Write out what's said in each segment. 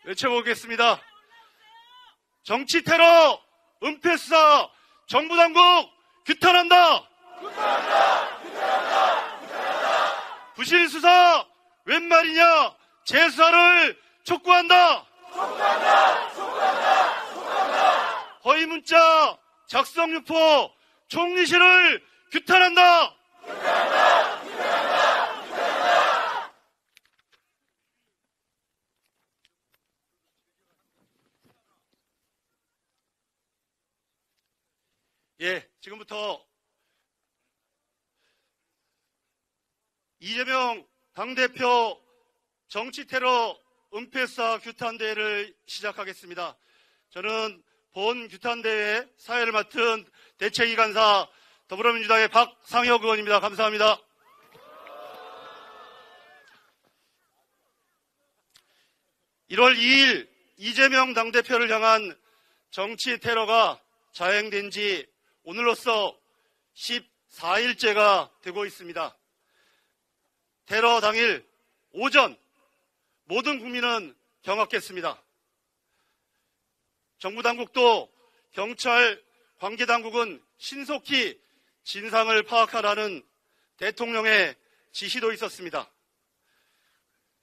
외쳐보겠습니다. 정치 테러 은폐 수사 정부 당국 규탄한다. 부실 수사 웬 말이냐 재수사를 촉구한다. 허위 문자 작성 유포 총리실을 규탄한다. 예, 지금부터 이재명 당대표 정치테러 은폐수사 규탄대회를 시작하겠습니다. 저는 본 규탄대회 사회를 맡은 대책위관사 더불어민주당의 박상혁 의원입니다. 감사합니다. (1월 2일) 이재명 당대표를 향한 정치테러가 자행된 지 오늘로써 14일째가 되고 있습니다. 테러 당일 오전 모든 국민은 경악했습니다. 정부 당국도 경찰 관계당국은 신속히 진상을 파악하라는 대통령의 지시도 있었습니다.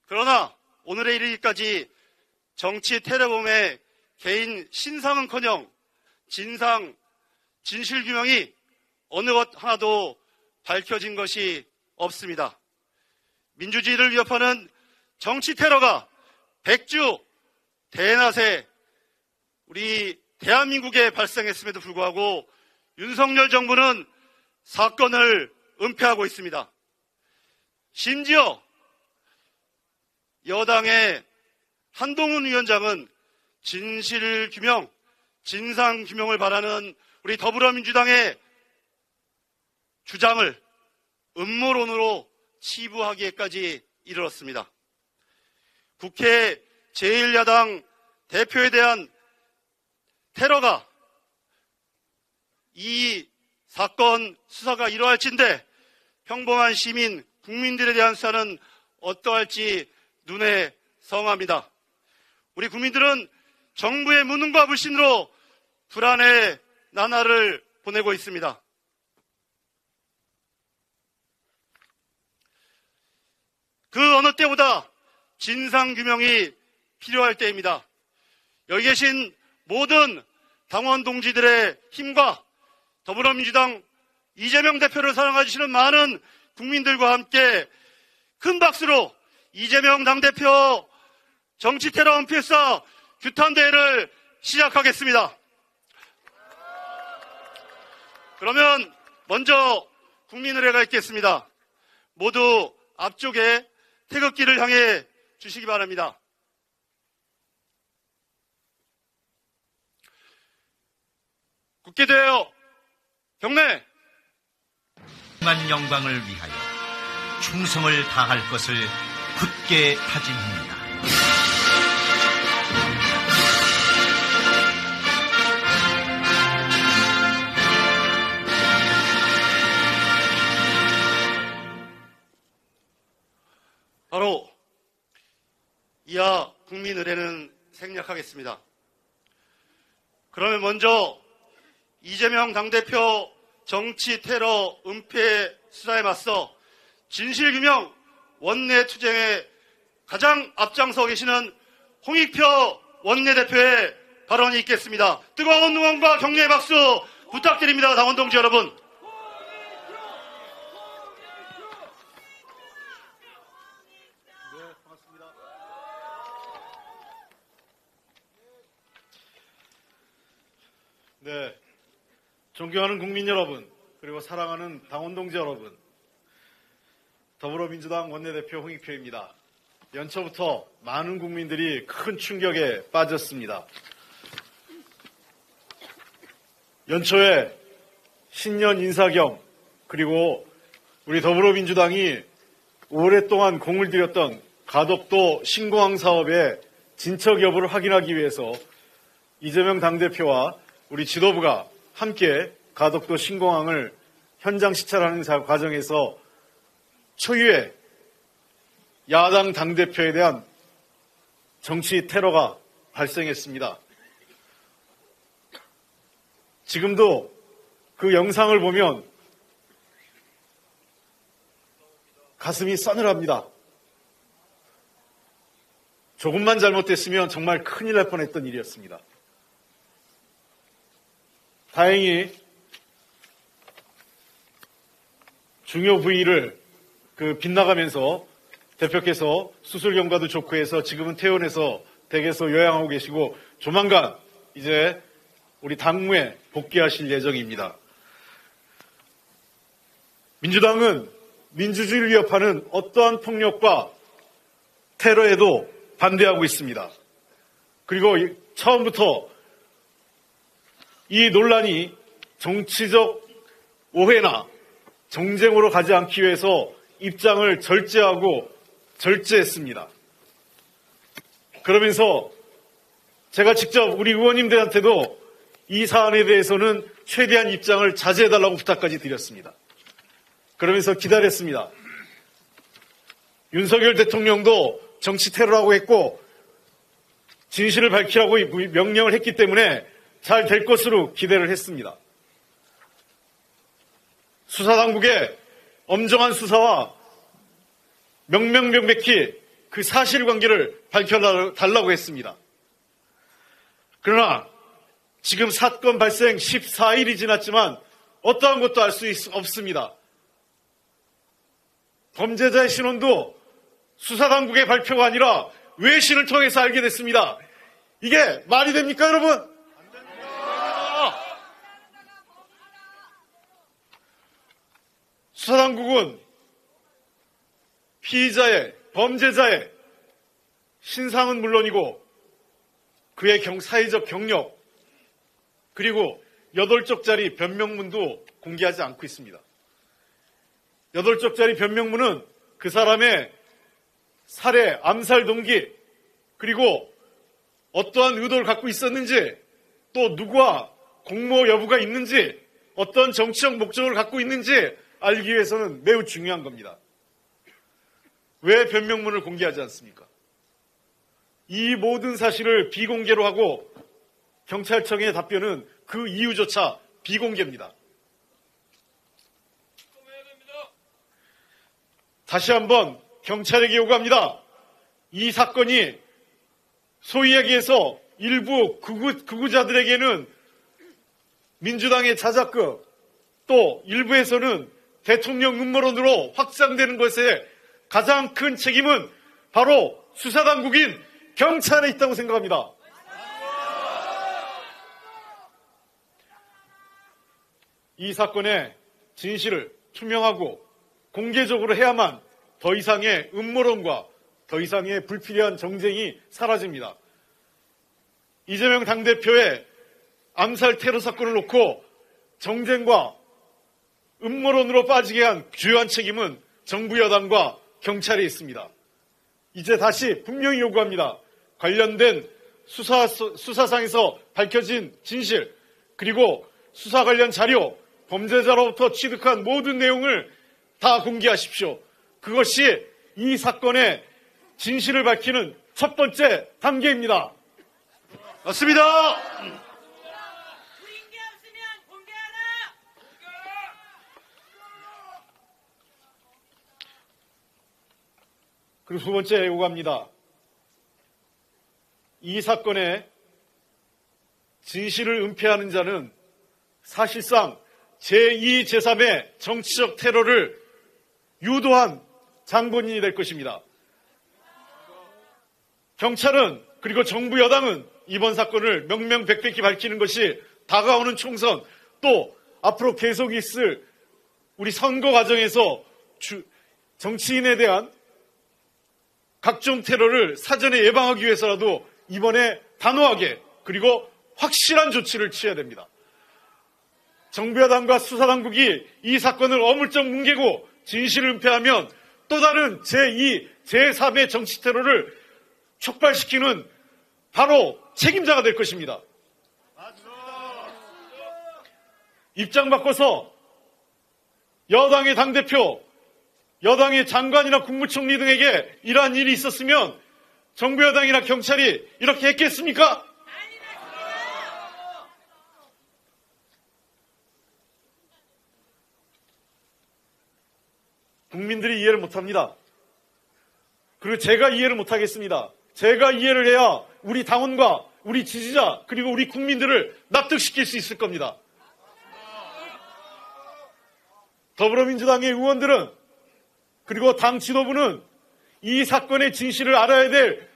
그러나 오늘에 이르기까지 정치 테러범의 개인 신상은커녕 진상, 진실규명이 어느 것 하나도 밝혀진 것이 없습니다. 민주주의를 위협하는 정치 테러가 백주 대낮에 우리 대한민국에 발생했음에도 불구하고 윤석열 정부는 사건을 은폐하고 있습니다. 심지어 여당의 한동훈 위원장은 진실규명, 진상규명을 바라는 우리 더불어민주당의 주장을 음모론으로 치부하기에까지 이르렀습니다. 국회 제1야당 대표에 대한 테러가 이 사건 수사가 이루어질진데 평범한 시민, 국민들에 대한 수사는 어떠할지 눈에 성합니다. 우리 국민들은 정부의 무능과 불신으로 불안의 나날을 보내고 있습니다. 그 어느 때보다 진상규명이 필요할 때입니다. 여기 계신 모든 당원 동지들의 힘과 더불어민주당 이재명 대표를 사랑해 주시는 많은 국민들과 함께 큰 박수로 이재명 당대표 정치테러 은폐수사 규탄대회를 시작하겠습니다. 그러면 먼저 국민의례가 있겠습니다. 모두 앞쪽에 태극기를 향해 주시기 바랍니다. 굳게 되어 경례. 만 영광을 위하여 충성을 다할 것을 굳게 다짐합니다. 바로 이하 국민의례는 생략하겠습니다. 그러면 먼저 이재명 당대표 정치 테러 은폐 수사에 맞서 진실규명 원내 투쟁에 가장 앞장서 계시는 홍익표 원내대표의 발언이 있겠습니다. 뜨거운 응원과 격려의 박수 부탁드립니다. 당원 동지 여러분. 네, 존경하는 국민 여러분, 그리고 사랑하는 당원 동지 여러분, 더불어민주당 원내대표 홍익표입니다. 연초부터 많은 국민들이 큰 충격에 빠졌습니다. 연초에 신년 인사 겸 그리고 우리 더불어민주당이 오랫동안 공을 들였던 가덕도 신공항 사업의 진척 여부를 확인하기 위해서 이재명 당대표와 우리 지도부가 함께 가덕도 신공항을 현장 시찰하는 과정에서 초유의 야당 당대표에 대한 정치 테러가 발생했습니다. 지금도 그 영상을 보면 가슴이 싸늘합니다. 조금만 잘못됐으면 정말 큰일 날 뻔했던 일이었습니다. 다행히 중요 부위를 빗나가면서 대표께서 수술 경과도 좋고 해서 지금은 퇴원해서 댁에서 요양하고 계시고 조만간 이제 우리 당무에 복귀하실 예정입니다. 민주당은 민주주의를 위협하는 어떠한 폭력과 테러에도 반대하고 있습니다. 그리고 처음부터 이 논란이 정치적 오해나 정쟁으로 가지 않기 위해서 입장을 절제했습니다. 그러면서 제가 직접 우리 의원님들한테도 이 사안에 대해서는 최대한 입장을 자제해달라고 부탁까지 드렸습니다. 그러면서 기다렸습니다. 윤석열 대통령도 정치 테러라고 했고 진실을 밝히라고 명령을 했기 때문에 잘 될 것으로 기대를 했습니다. 수사당국의 엄정한 수사와 명명백백히 그 사실관계를 밝혀달라고 했습니다. 그러나 지금 사건 발생 14일이 지났지만 어떠한 것도 알 수 없습니다. 범죄자의 신원도 수사당국의 발표가 아니라 외신을 통해서 알게 됐습니다. 이게 말이 됩니까, 여러분? 안 됩니다. 수사당국은 피의자의, 범죄자의 신상은 물론이고 그의 사회적 경력 그리고 8쪽짜리 변명문도 공개하지 않고 있습니다. 8쪽짜리 변명문은 그 사람의 살해, 암살 동기 그리고 어떠한 의도를 갖고 있었는지 또 누구와 공모 여부가 있는지 어떤 정치적 목적을 갖고 있는지 알기 위해서는 매우 중요한 겁니다. 왜 변명문을 공개하지 않습니까? 이 모든 사실을 비공개로 하고 경찰청의 답변은 그 이유조차 비공개입니다. 다시 한번 경찰에게 요구합니다. 이 사건이 소위 얘기해서 일부 극우자들에게는 민주당의 자작극 또 일부에서는 대통령 음모론으로 확장되는 것에 가장 큰 책임은 바로 수사당국인 경찰에 있다고 생각합니다. 이 사건의 진실을 투명하고 공개적으로 해야만 더 이상의 음모론과 더 이상의 불필요한 정쟁이 사라집니다. 이재명 당대표의 암살 테러 사건을 놓고 정쟁과 음모론으로 빠지게 한 주요한 책임은 정부 여당과 경찰에 있습니다. 이제 다시 분명히 요구합니다. 관련된 수사상에서 밝혀진 진실 그리고 수사 관련 자료, 범죄자로부터 취득한 모든 내용을 다 공개하십시오. 그것이 이 사건의 진실을 밝히는 첫 번째 단계입니다. 맞습니다. 공개 없으면 공개하라. 그리고 두 번째 요구합니다. 이 사건의 진실을 은폐하는 자는 사실상 제2, 제3의 정치적 테러를 유도한 장본인이 될 것입니다. 경찰은 그리고 정부 여당은 이번 사건을 명명백백히 밝히는 것이 다가오는 총선 또 앞으로 계속 있을 우리 선거 과정에서 정치인에 대한 각종 테러를 사전에 예방하기 위해서라도 이번에 단호하게 그리고 확실한 조치를 취해야 됩니다. 정부 여당과 수사당국이 이 사건을 어물쩍 뭉개고 진실을 은폐하면 또 다른 제2, 제3의 정치 테러를 촉발시키는 바로 책임자가 될 것입니다. 입장 바꿔서 여당의 당대표, 여당의 장관이나 국무총리 등에게 이러한 일이 있었으면 정부 여당이나 경찰이 이렇게 했겠습니까? 국민들이 이해를 못합니다. 그리고 제가 이해를 못하겠습니다. 제가 이해를 해야 우리 당원과 우리 지지자 그리고 우리 국민들을 납득시킬 수 있을 겁니다. 더불어민주당의 의원들은 그리고 당 지도부는 이 사건의 진실을 알아야 될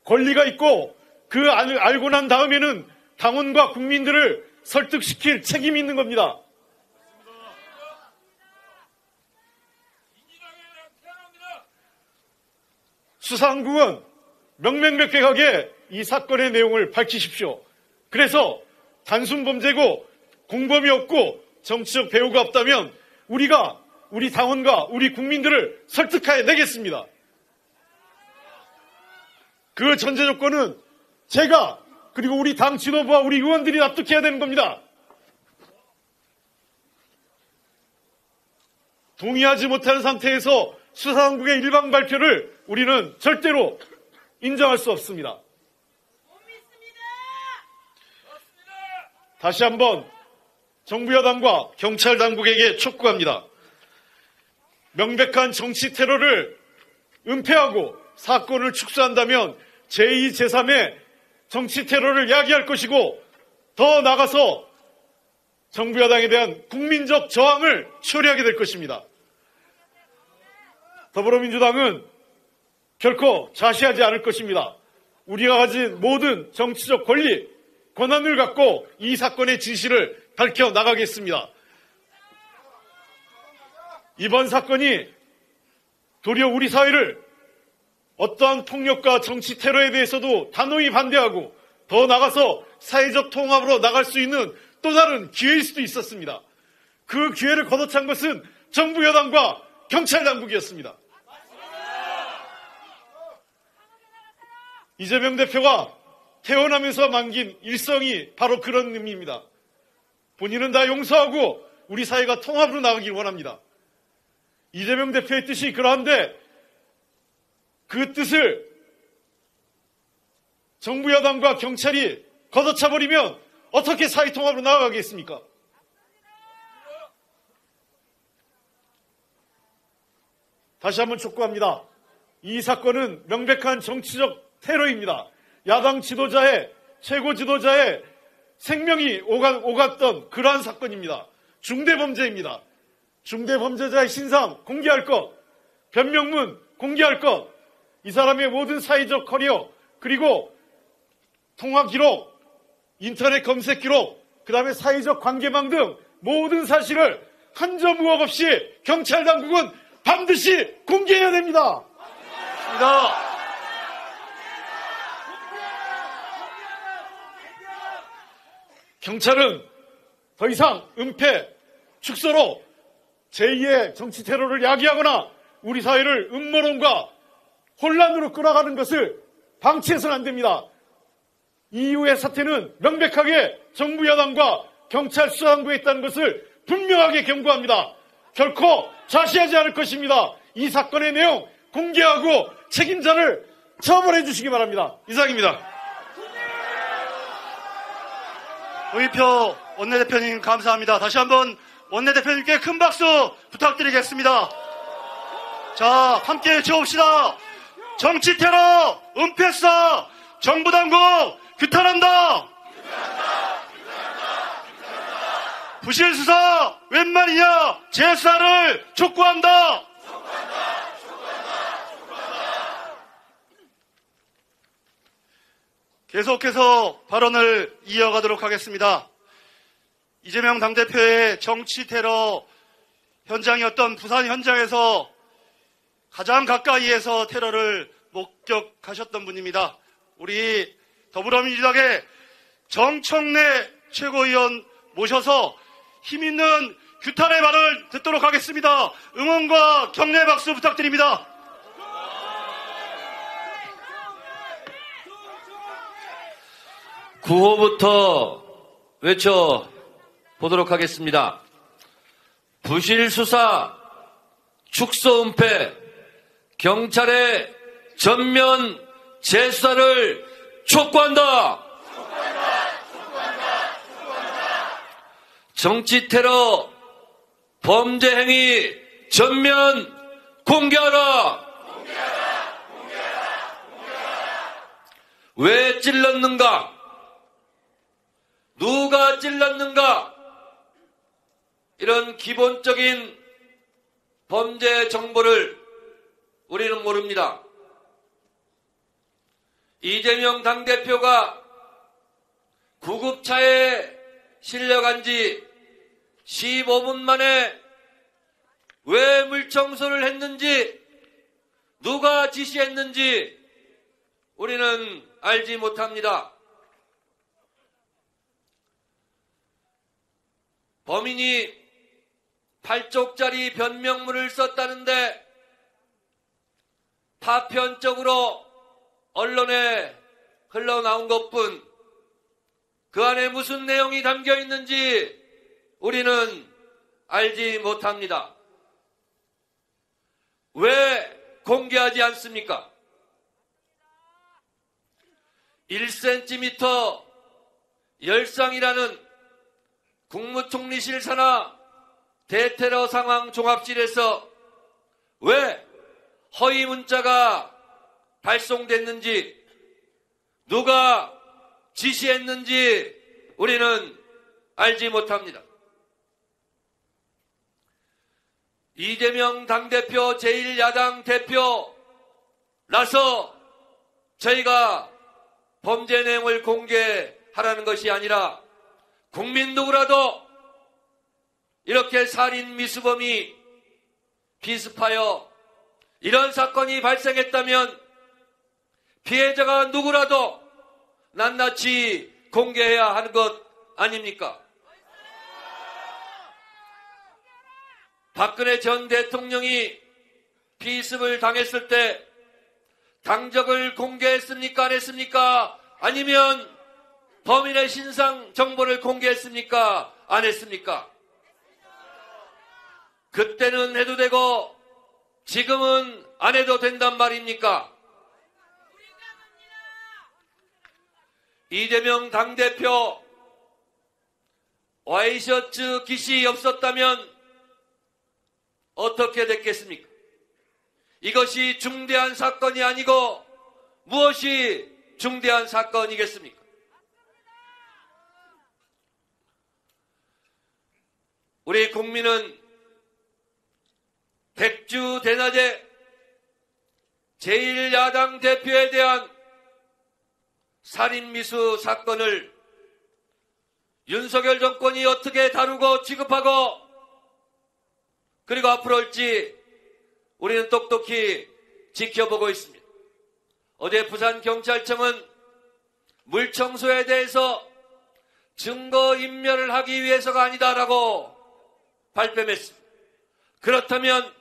권리가 있고 그 알고 난 다음에는 당원과 국민들을 설득시킬 책임이 있는 겁니다. 수사당국은 명명백백하게 이 사건의 내용을 밝히십시오. 그래서 단순 범죄고 공범이 없고 정치적 배후가 없다면 우리가 우리 당원과 우리 국민들을 설득해 내겠습니다. 그 전제 조건은 제가 그리고 우리 당 지도부와 우리 의원들이 납득해야 되는 겁니다. 동의하지 못하는 상태에서 수사당국의 일방 발표를 우리는 절대로 인정할 수 없습니다. 못 믿습니다. 다시 한번 정부 여당과 경찰 당국에게 촉구합니다. 명백한 정치 테러를 은폐하고 사건을 축소한다면 제2, 제3의 정치 테러를 야기할 것이고 더 나아가서 정부 여당에 대한 국민적 저항을 초래하게 될 것입니다. 더불어민주당은 결코 자시하지 않을 것입니다. 우리가 가진 모든 정치적 권리, 권한을 갖고 이 사건의 진실을 밝혀나가겠습니다. 이번 사건이 도리어 우리 사회를 어떠한 폭력과 정치 테러에 대해서도 단호히 반대하고 더 나아가서 사회적 통합으로 나갈 수 있는 또 다른 기회일 수도 있었습니다. 그 기회를 걷어찬 것은 정부 여당과 경찰 당국이었습니다. 이재명 대표가 태어나면서 남긴 일성이 바로 그런 의미입니다. 본인은 다 용서하고 우리 사회가 통합으로 나가길 원합니다. 이재명 대표의 뜻이 그러한데 그 뜻을 정부 여당과 경찰이 걷어차버리면 어떻게 사회 통합으로 나아가겠습니까? 다시 한번 촉구합니다. 이 사건은 명백한 정치적 테러입니다. 야당 지도자의 최고 지도자의 생명이 오갔던 그러한 사건입니다. 중대범죄입니다. 중대범죄자의 신상 공개할 것, 변명문 공개할 것, 이 사람의 모든 사회적 커리어 그리고 통화 기록, 인터넷 검색 기록, 그 다음에 사회적 관계망 등 모든 사실을 한 점 의혹 없이 경찰 당국은 반드시 공개해야 됩니다. 맞습니다. 경찰은 더 이상 은폐, 축소로 제2의 정치 테러를 야기하거나 우리 사회를 음모론과 혼란으로 끌어가는 것을 방치해서는 안 됩니다. 이후의 사태는 명백하게 정부 여당과 경찰 수사당국에 있다는 것을 분명하게 경고합니다. 결코 자시하지 않을 것입니다. 이 사건의 내용 공개하고 책임자를 처벌해 주시기 바랍니다. 이상입니다. 홍익표 원내대표님 감사합니다. 다시 한번 원내대표님께 큰 박수 부탁드리겠습니다. 자, 함께 외쳐봅시다. 정치 테러, 은폐사, 정부 당국 규탄한다. 부실 수사 웬 말이냐? 재수사를 촉구한다. 계속해서 발언을 이어가도록 하겠습니다. 이재명 당대표의 정치 테러 현장이었던 부산 현장에서 가장 가까이에서 테러를 목격하셨던 분입니다. 우리 더불어민주당의 정청래 최고위원 모셔서 힘있는 규탄의 말을 듣도록 하겠습니다. 응원과 격려의 박수 부탁드립니다. 구호부터 외쳐보도록 하겠습니다. 부실수사, 축소은폐, 경찰의 전면 재수사를 촉구한다. 정치 테러 범죄 행위 전면 공개하라. 왜 찔렀는가? 누가 찔렀는가? 이런 기본적인 범죄 정보를 우리는 모릅니다. 이재명 당대표가 구급차에 실려간 지 15분 만에 왜 물청소를 했는지, 누가 지시했는지 우리는 알지 못합니다. 범인이 8쪽짜리 변명문을 썼다는데 파편적으로 언론에 흘러나온 것뿐 그 안에 무슨 내용이 담겨 있는지 우리는 알지 못합니다. 왜 공개하지 않습니까? 1cm 열상이라는 국무총리실 산하 대테러 상황 종합실에서 왜 허위 문자가 발송됐는지, 누가 지시했는지 우리는 알지 못합니다. 이재명 당대표 제1야당 대표라서 저희가 범죄 내용을 공개하라는 것이 아니라 국민 누구라도 이렇게 살인 미수범이 비습하여 이런 사건이 발생했다면 피해자가 누구라도 낱낱이 공개해야 하는 것 아닙니까? 박근혜 전 대통령이 피습을 당했을 때 당적을 공개했습니까? 안 했습니까? 아니면 범인의 신상 정보를 공개했습니까? 안 했습니까? 그때는 해도 되고 지금은 안 해도 된단 말입니까? 이재명 당대표 와이셔츠 깃이 없었다면 어떻게 됐겠습니까? 이것이 중대한 사건이 아니고 무엇이 중대한 사건이겠습니까? 우리 국민은 백주대낮에 제1야당 대표에 대한 살인미수 사건을 윤석열 정권이 어떻게 다루고 취급하고 그리고 앞으로 올지 우리는 똑똑히 지켜보고 있습니다. 어제 부산경찰청은 물청소에 대해서 증거인멸을 하기 위해서가 아니다라고 발뺌했습니다. 그렇다면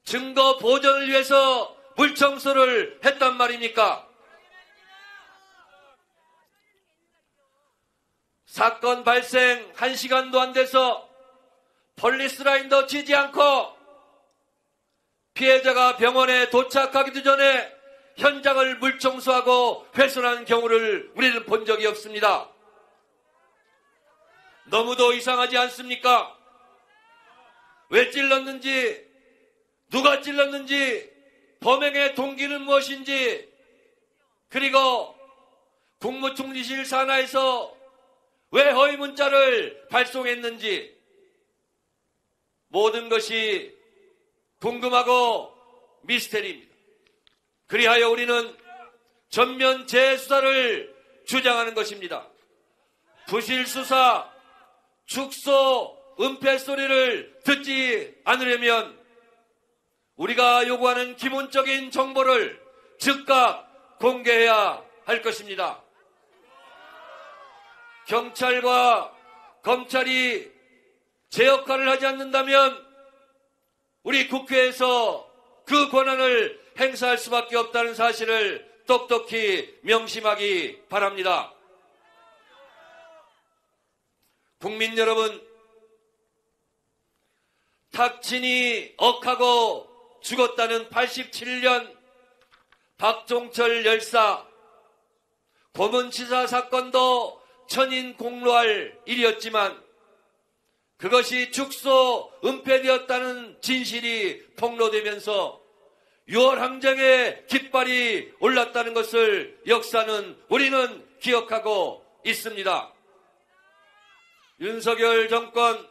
증거 보존을 위해서 물청소를 했단 말입니까? 사건 발생 1시간도 안 돼서 폴리스라인도 치지 않고 피해자가 병원에 도착하기도 전에 현장을 물청소하고 훼손한 경우를 우리는 본 적이 없습니다. 너무도 이상하지 않습니까? 왜 찔렀는지, 누가 찔렀는지, 범행의 동기는 무엇인지, 그리고 국무총리실 산하에서 왜 허위 문자를 발송했는지 모든 것이 궁금하고 미스테리입니다. 그리하여 우리는 전면 재수사를 주장하는 것입니다. 부실수사, 축소, 은폐 소리를 듣지 않으려면 우리가 요구하는 기본적인 정보를 즉각 공개해야 할 것입니다. 경찰과 검찰이 제 역할을 하지 않는다면 우리 국회에서 그 권한을 행사할 수밖에 없다는 사실을 똑똑히 명심하기 바랍니다. 국민 여러분, 탁친이 억하고 죽었다는 87년 박종철 열사, 고문치사 사건도 천인공로할 일이었지만 그것이 축소 은폐되었다는 진실이 폭로되면서 6월 항쟁의 깃발이 올랐다는 것을 역사는 우리는 기억하고 있습니다. 윤석열 정권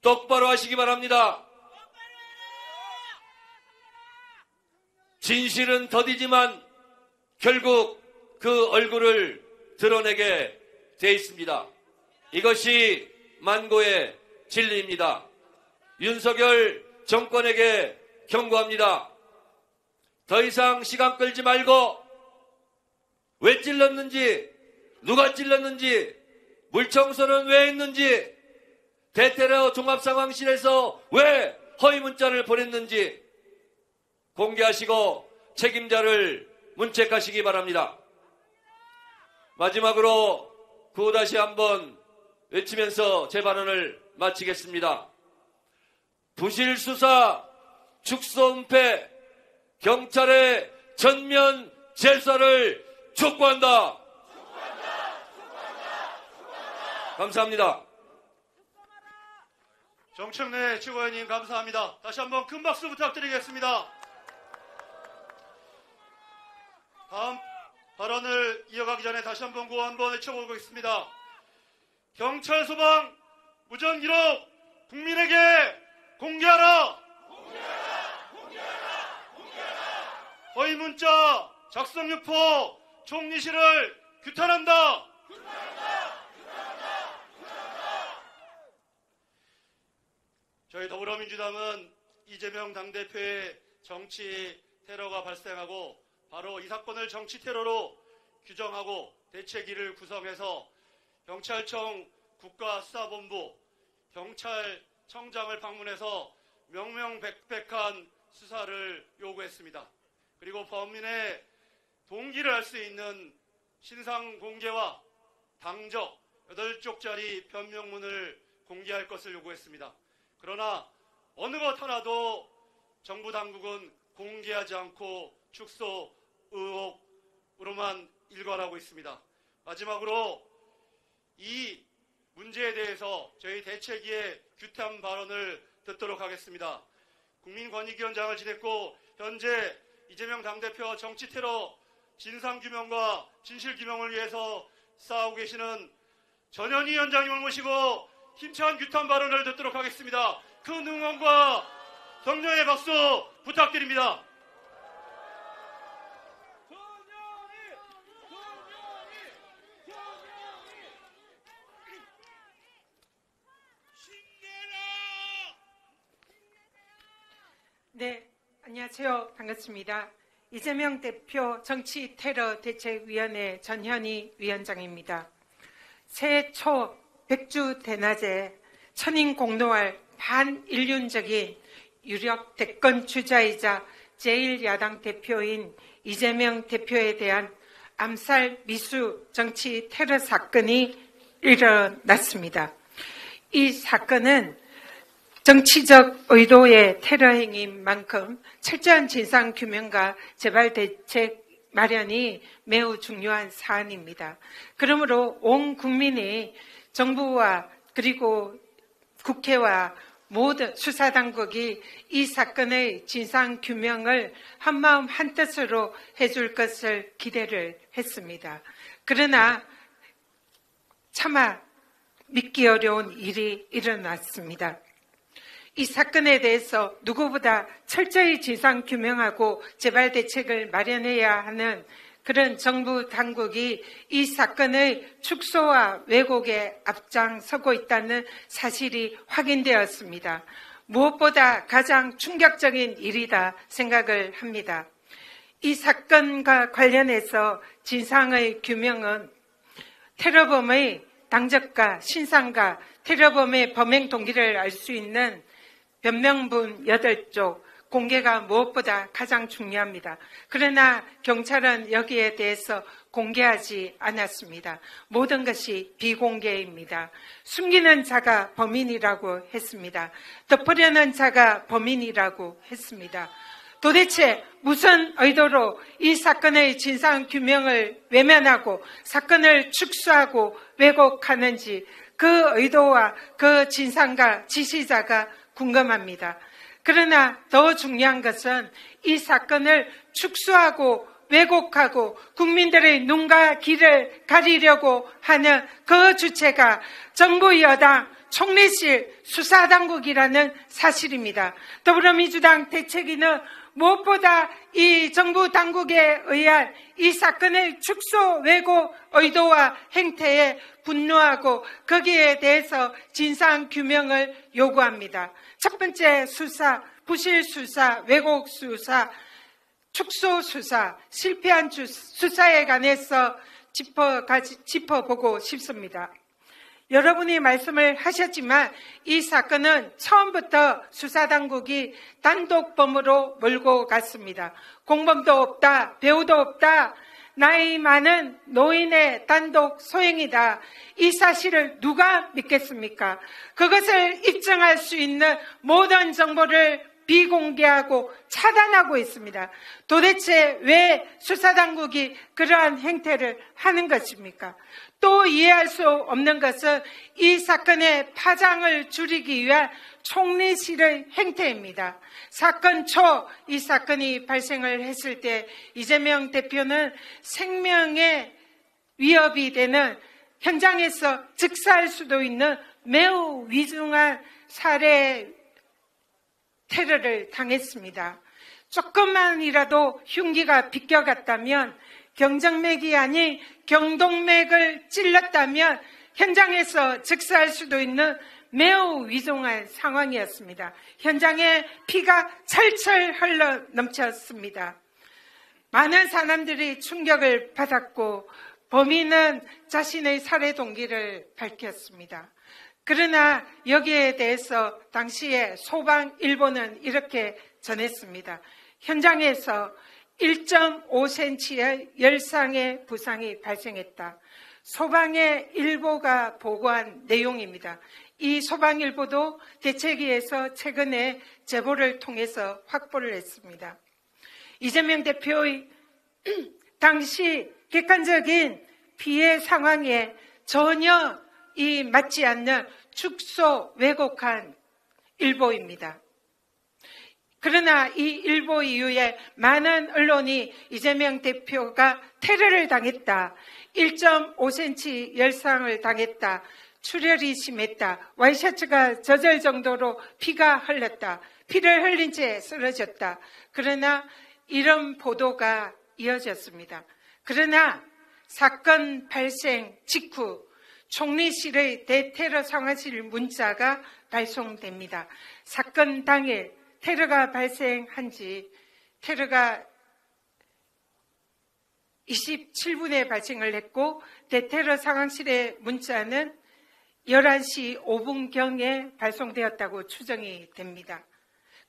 똑바로 하시기 바랍니다. 진실은 더디지만 결국 그 얼굴을 드러내게 돼 있습니다. 이것이 만고의 진리입니다. 윤석열 정권에게 경고합니다. 더 이상 시간 끌지 말고 왜 찔렀는지, 누가 찔렀는지, 물청소는 왜 했는지, 대테러 종합상황실에서 왜 허위 문자를 보냈는지 공개하시고 책임자를 문책하시기 바랍니다. 마지막으로 구호 다시 한번 외치면서 제 발언을 마치겠습니다. 부실수사, 축소은폐, 경찰의 전면 재수사를 촉구한다. 감사합니다. 정청래 최고위원님 감사합니다. 다시 한번 큰 박수 부탁드리겠습니다. 다음 발언을 이어가기 전에 다시 한번 구호 한번 외쳐보겠습니다. 경찰 소방 무전 기록 국민에게 공개하라. 허위 문자 작성 유포 총리실을 규탄한다. 저희 더불어민주당은 이재명 당대표의 정치 테러가 발생하고 바로 이 사건을 정치 테러로 규정하고 대책위를 구성해서 경찰청 국가수사본부, 경찰청장을 방문해서 명명백백한 수사를 요구했습니다. 그리고 범인의 동기를 알 수 있는 신상 공개와 당적 8쪽짜리 변명문을 공개할 것을 요구했습니다. 그러나 어느 것 하나도 정부 당국은 공개하지 않고 축소 의혹으로만 일관하고 있습니다. 마지막으로 이 문제에 대해서 저희 대책위의 규탄 발언을 듣도록 하겠습니다. 국민권익위원장을 지냈고 현재 이재명 당대표 정치 테러 진상규명과 진실규명을 위해서 싸우고 계시는 전현희 위원장님을 모시고 힘찬 규탄 발언을 듣도록 하겠습니다. 큰 응원과 격려의 박수 부탁드립니다. 네, 안녕하세요. 반갑습니다. 이재명 대표 정치 테러 대책위원회 전현희 위원장입니다. 새해 초 백주 대낮에 천인공노할 반인륜적인 유력 대권 주자이자 제1야당 대표인 이재명 대표에 대한 암살 미수 정치 테러 사건이 일어났습니다. 이 사건은 정치적 의도의 테러 행위인 만큼 철저한 진상규명과 재발 대책 마련이 매우 중요한 사안입니다. 그러므로 온 국민이 정부와 그리고 국회와 모든 수사당국이 이 사건의 진상규명을 한마음 한뜻으로 해줄 것을 기대를 했습니다. 그러나 차마 믿기 어려운 일이 일어났습니다. 이 사건에 대해서 누구보다 철저히 진상규명하고 재발 대책을 마련해야 하는 그런 정부 당국이 이 사건의 축소와 왜곡에 앞장서고 있다는 사실이 확인되었습니다. 무엇보다 가장 충격적인 일이다 생각을 합니다. 이 사건과 관련해서 진상의 규명은 테러범의 당적과 신상과 테러범의 범행 동기를 알 수 있는 변명문 8쪽 공개가 무엇보다 가장 중요합니다. 그러나 경찰은 여기에 대해서 공개하지 않았습니다. 모든 것이 비공개입니다. 숨기는 자가 범인이라고 했습니다. 덮으려는 자가 범인이라고 했습니다. 도대체 무슨 의도로 이 사건의 진상 규명을 외면하고 사건을 축소하고 왜곡하는지 그 의도와 그 진상과 지시자가 궁금합니다. 그러나 더 중요한 것은 이 사건을 축소하고 왜곡하고 국민들의 눈과 귀를 가리려고 하는 그 주체가 정부 여당 총리실 수사당국이라는 사실입니다. 더불어민주당 대책위는 무엇보다 이 정부 당국에 의한 이 사건의 축소 왜곡 의도와 행태에 분노하고 거기에 대해서 진상 규명을 요구합니다. 첫 번째 수사, 부실 수사, 왜곡 수사, 축소 수사, 실패한 수사에 관해서 짚어보고 싶습니다. 여러분이 말씀을 하셨지만 이 사건은 처음부터 수사당국이 단독범으로 몰고 갔습니다. 공범도 없다, 배우도 없다, 나이 많은 노인의 단독 소행이다. 이 사실을 누가 믿겠습니까? 그것을 입증할 수 있는 모든 정보를 비공개하고 차단하고 있습니다. 도대체 왜 수사당국이 그러한 행태를 하는 것입니까? 또 이해할 수 없는 것은 이 사건의 파장을 줄이기 위한 총리실의 행태입니다. 사건 초 이 사건이 발생을 했을 때 이재명 대표는 생명에 위협이 되는 현장에서 즉사할 수도 있는 매우 위중한 살해 테러를 당했습니다. 조금만이라도 흉기가 비껴갔다면 경정맥이 아닌 경동맥을 찔렀다면 현장에서 즉사할 수도 있는 매우 위중한 상황이었습니다. 현장에 피가 철철 흘러 넘쳤습니다. 많은 사람들이 충격을 받았고 범인은 자신의 살해 동기를 밝혔습니다. 그러나 여기에 대해서 당시에 소방일보는 이렇게 전했습니다. 현장에서 1.5cm의 열상의 부상이 발생했다. 소방의 일보가 보고한 내용입니다. 이 소방일보도 대책위에서 최근에 제보를 통해서 확보를 했습니다. 이재명 대표의 당시 객관적인 피해 상황에 전혀 맞지 않는 축소 왜곡한 일보입니다. 그러나 이 일보 이후에 많은 언론이 이재명 대표가 테러를 당했다, 1.5cm 열상을 당했다, 출혈이 심했다, 와이셔츠가 젖을 정도로 피가 흘렀다, 피를 흘린 채 쓰러졌다. 그러나 이런 보도가 이어졌습니다. 그러나 사건 발생 직후 총리실의 대테러 상황실 문자가 발송됩니다. 사건 당일 테러가 발생한 지 테러가 27분에 발생을 했고 대테러 상황실의 문자는 11시 5분경에 발송되었다고 추정이 됩니다.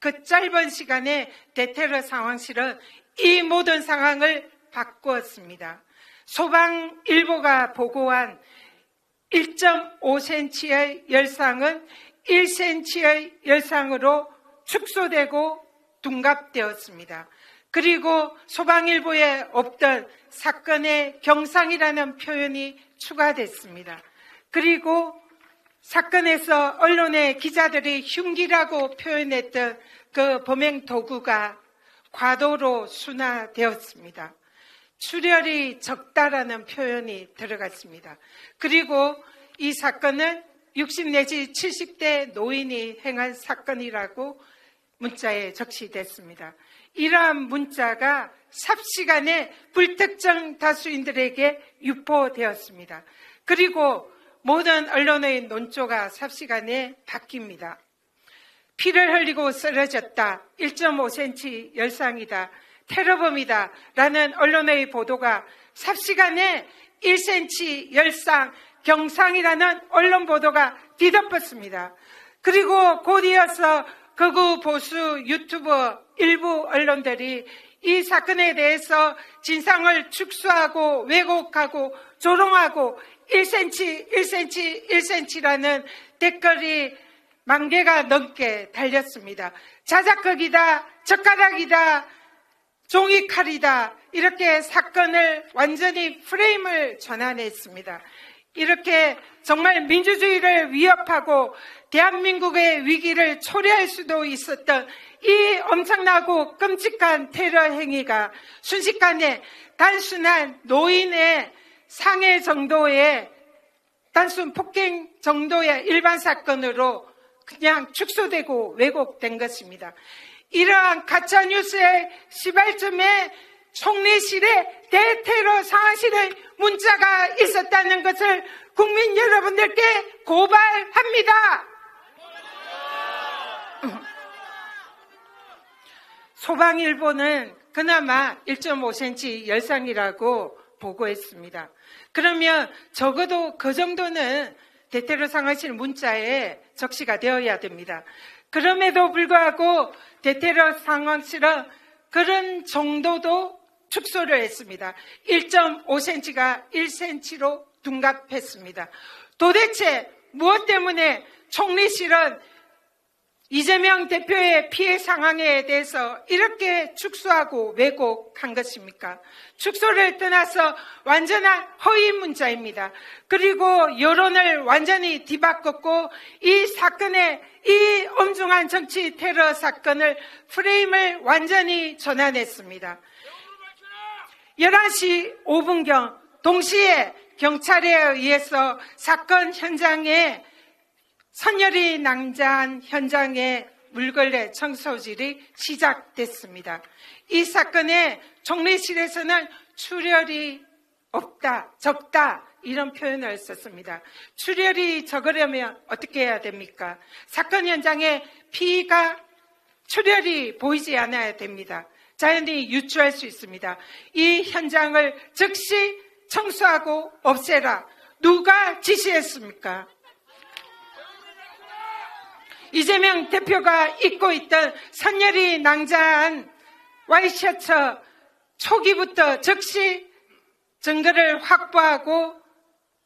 그 짧은 시간에 대테러 상황실은 이 모든 상황을 바꾸었습니다. 소방일보가 보고한 1.5cm의 열상은 1cm의 열상으로 축소되고 둔갑되었습니다. 그리고 소방일보에 없던 사건의 경상이라는 표현이 추가됐습니다. 그리고 사건에서 언론의 기자들이 흉기라고 표현했던 그 범행 도구가 과도로 순화되었습니다. 출혈이 적다라는 표현이 들어갔습니다. 그리고 이 사건은 60 내지 70대 노인이 행한 사건이라고 문자에 적시됐습니다. 이러한 문자가 삽시간에 불특정 다수인들에게 유포되었습니다. 그리고 모든 언론의 논조가 삽시간에 바뀝니다. 피를 흘리고 쓰러졌다, 1.5cm 열상이다, 테러범이다 라는 언론의 보도가 삽시간에 1cm 열상, 경상이라는 언론 보도가 뒤덮었습니다. 그리고 곧 이어서 극우 보수 유튜버 일부 언론들이 이 사건에 대해서 진상을 축소하고 왜곡하고 조롱하고 1cm, 1cm, 1cm라는 댓글이 10,000개가 넘게 달렸습니다. 자작극이다, 젓가락이다, 종이칼이다, 이렇게 사건을 완전히 프레임을 전환했습니다. 이렇게 정말 민주주의를 위협하고 대한민국의 위기를 초래할 수도 있었던 이 엄청나고 끔찍한 테러 행위가 순식간에 단순한 노인의 상해 정도의 단순 폭행 정도의 일반 사건으로 그냥 축소되고 왜곡된 것입니다. 이러한 가짜뉴스의 시발점에 총리실에 대테러 상황실의 문자가 있었다는 것을 국민 여러분들께 고발합니다. 소방일보는 그나마 1.5cm 열상이라고 보고했습니다. 그러면 적어도 그 정도는 대테러 상황실 문자에 적시가 되어야 됩니다. 그럼에도 불구하고 대테러 상황실은 그런 정도도 축소를 했습니다. 1.5cm가 1cm로 둔갑했습니다. 도대체 무엇 때문에 총리실은 이재명 대표의 피해 상황에 대해서 이렇게 축소하고 왜곡한 것입니까? 축소를 떠나서 완전한 허위 문자입니다. 그리고 여론을 완전히 뒤바꿨고 이 사건의 이 엄중한 정치 테러 사건을 프레임을 완전히 전환했습니다. 11시 5분경 동시에 경찰에 의해서 사건 현장에 선열이 낭자한 현장의 물걸레 청소질이 시작됐습니다. 이 사건에 총리실에서는 출혈이 없다, 적다 이런 표현을 썼습니다. 출혈이 적으려면 어떻게 해야 됩니까? 사건 현장에 피가 출혈이 보이지 않아야 됩니다. 자연히 유추할 수 있습니다. 이 현장을 즉시 청소하고 없애라. 누가 지시했습니까? 이재명 대표가 입고 있던 선열이 낭자한 와이셔츠 초기부터 즉시 증거를 확보하고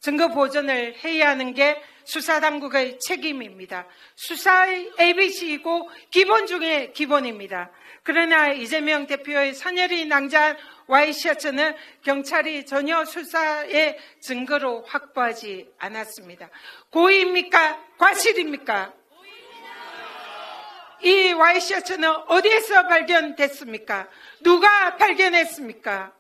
증거 보존을 해야 하는 게 수사당국의 책임입니다. 수사의 ABC이고 기본 중에 기본입니다. 그러나 이재명 대표의 선열이 낭자한 와이셔츠는 경찰이 전혀 수사의 증거로 확보하지 않았습니다. 고의입니까? 과실입니까? 이 와이셔츠는 어디에서 발견됐습니까? 누가 발견했습니까?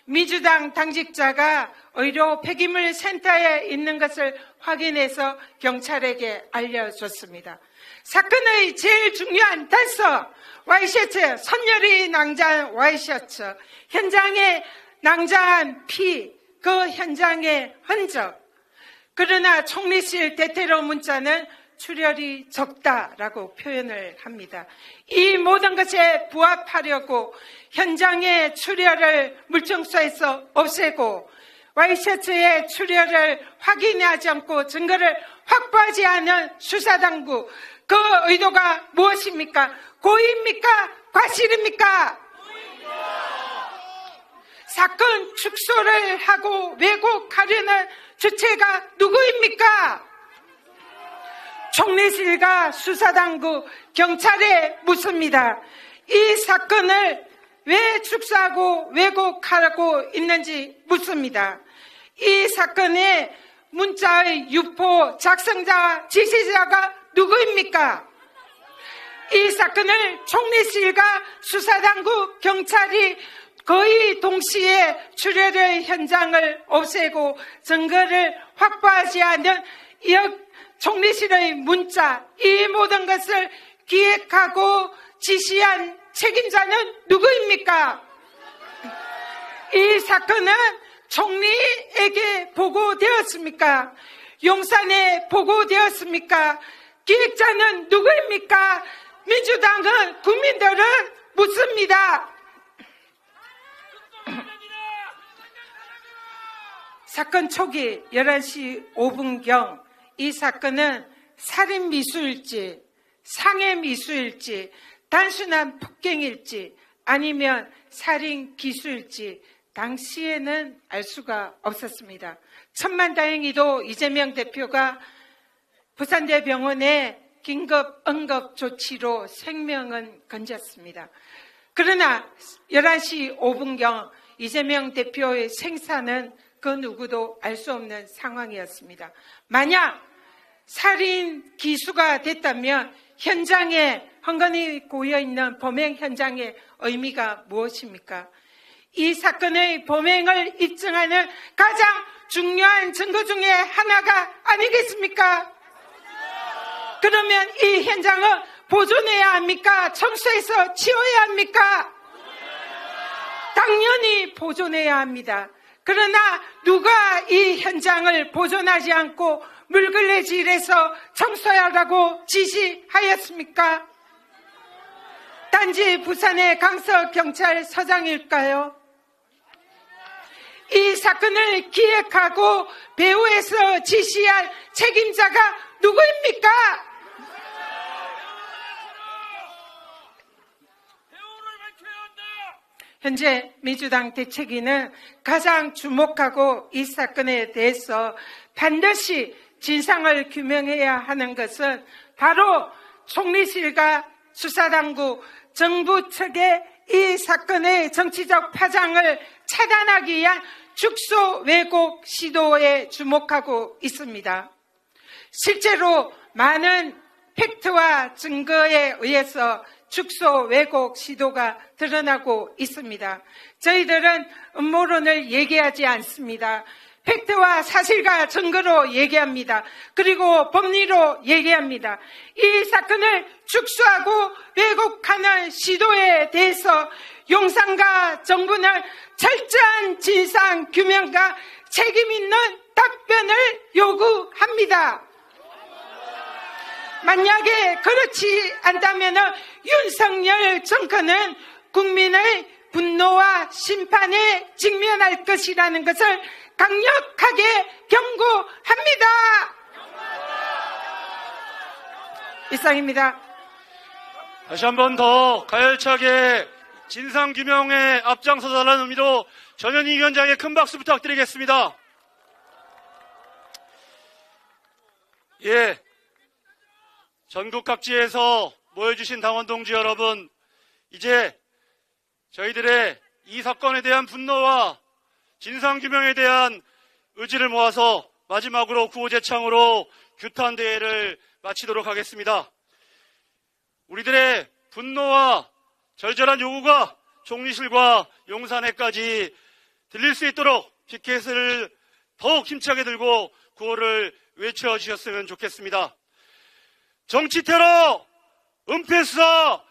민주당 당직자가 의료 폐기물 센터에 있는 것을 확인해서 경찰에게 알려줬습니다. 사건의 제일 중요한 단서, 와이셔츠, 선열이 낭자한 와이셔츠, 현장에 낭자한 피, 그 현장의 흔적. 그러나 총리실 대테러 문자는 출혈이 적다라고 표현을 합니다. 이 모든 것에 부합하려고 현장의 출혈을 물청소해서 없애고 와이셔츠의 출혈을 확인하지 않고 증거를 확보하지 않은 수사당국, 그 의도가 무엇입니까? 고의입니까? 과실입니까? 사건 축소를 하고 왜곡하려는 주체가 누구입니까? 총리실과 수사당국, 경찰에 묻습니다. 이 사건을 왜 축소하고 왜곡하고 있는지 묻습니다. 이 사건의 문자의 유포, 작성자와 지시자가 누구입니까? 이 사건을 총리실과 수사당국, 경찰이 거의 동시에 출혈의 현장을 없애고 증거를 확보하지 않은 총리실의 문자, 이 모든 것을 기획하고 지시한 책임자는 누구입니까? 이 사건은 총리에게 보고되었습니까? 용산에 보고되었습니까? 기획자는 누구입니까? 민주당은, 국민들은 묻습니다. 사건 초기 11시 5분경 이 사건은 살인 미수일지, 상해 미수일지, 단순한 폭행일지, 아니면 살인 기수일지 당시에는 알 수가 없었습니다. 천만다행히도 이재명 대표가 부산대병원에 긴급 응급 조치로 생명은 건졌습니다. 그러나 11시 5분경 이재명 대표의 생사는 그 누구도 알 수 없는 상황이었습니다. 만약 살인 기수가 됐다면 현장에 헝겊이 고여있는 범행 현장의 의미가 무엇입니까? 이 사건의 범행을 입증하는 가장 중요한 증거 중에 하나가 아니겠습니까? 그러면 이 현장을 보존해야 합니까? 청소해서 치워야 합니까? 당연히 보존해야 합니다. 그러나 누가 이 현장을 보존하지 않고 물걸레질해서 청소하라고 지시하였습니까? 단지 부산의 강서경찰서장일까요? 이 사건을 기획하고 배후에서 지시할 책임자가 누구입니까? 현재 민주당 대책위는 가장 주목하고 이 사건에 대해서 반드시 진상을 규명해야 하는 것은 바로 총리실과 수사당국, 정부 측의 이 사건의 정치적 파장을 차단하기 위한 축소 왜곡 시도에 주목하고 있습니다. 실제로 많은 팩트와 증거에 의해서 축소 왜곡 시도가 드러나고 있습니다. 저희들은 음모론을 얘기하지 않습니다. 팩트와 사실과 증거로 얘기합니다. 그리고 법리로 얘기합니다. 이 사건을 축소하고 왜곡하는 시도에 대해서 용산과 정부는 철저한 진상 규명과 책임 있는 답변을 요구합니다. 만약에 그렇지 않다면 윤석열 정권은 국민의 분노와 심판에 직면할 것이라는 것을 강력하게 경고합니다. 이상입니다. 다시 한 번 더 가열차게 진상규명에 앞장서달라는 의미로 전현희 위원장의 큰 박수 부탁드리겠습니다. 예, 전국 각지에서 모여주신 당원 동지 여러분, 이제 저희들의 이 사건에 대한 분노와 진상규명에 대한 의지를 모아서 마지막으로 구호제창으로 규탄대회를 마치도록 하겠습니다. 우리들의 분노와 절절한 요구가 총리실과 용산에까지 들릴 수 있도록 피켓을 더욱 힘차게 들고 구호를 외쳐주셨으면 좋겠습니다. 정치테러, 은폐수사,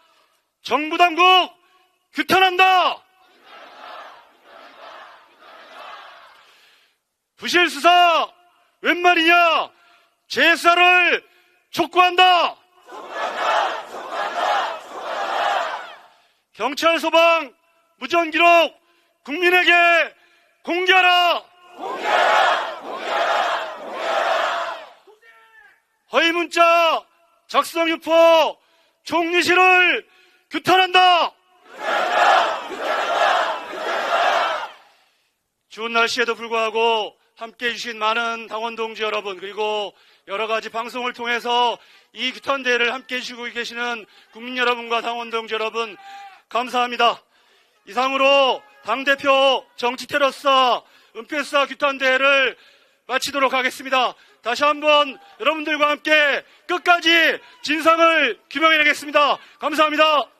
정부당국 규탄한다! 부실수사 웬 말이냐? 재수사를 촉구한다! 경찰 소방 무전기록 국민에게 공개하라! 허위문자 작성 유포 총리실을 규탄한다! 추운 날씨에도 불구하고 함께해 주신 많은 당원 동지 여러분, 그리고 여러 가지 방송을 통해서 이 규탄대회를 함께해 주시고 계시는 국민 여러분과 당원 동지 여러분, 감사합니다. 이상으로 당대표 정치테러수사, 은폐수사 규탄대회를 마치도록 하겠습니다. 다시 한번 여러분들과 함께 끝까지 진상을 규명해내겠습니다. 감사합니다.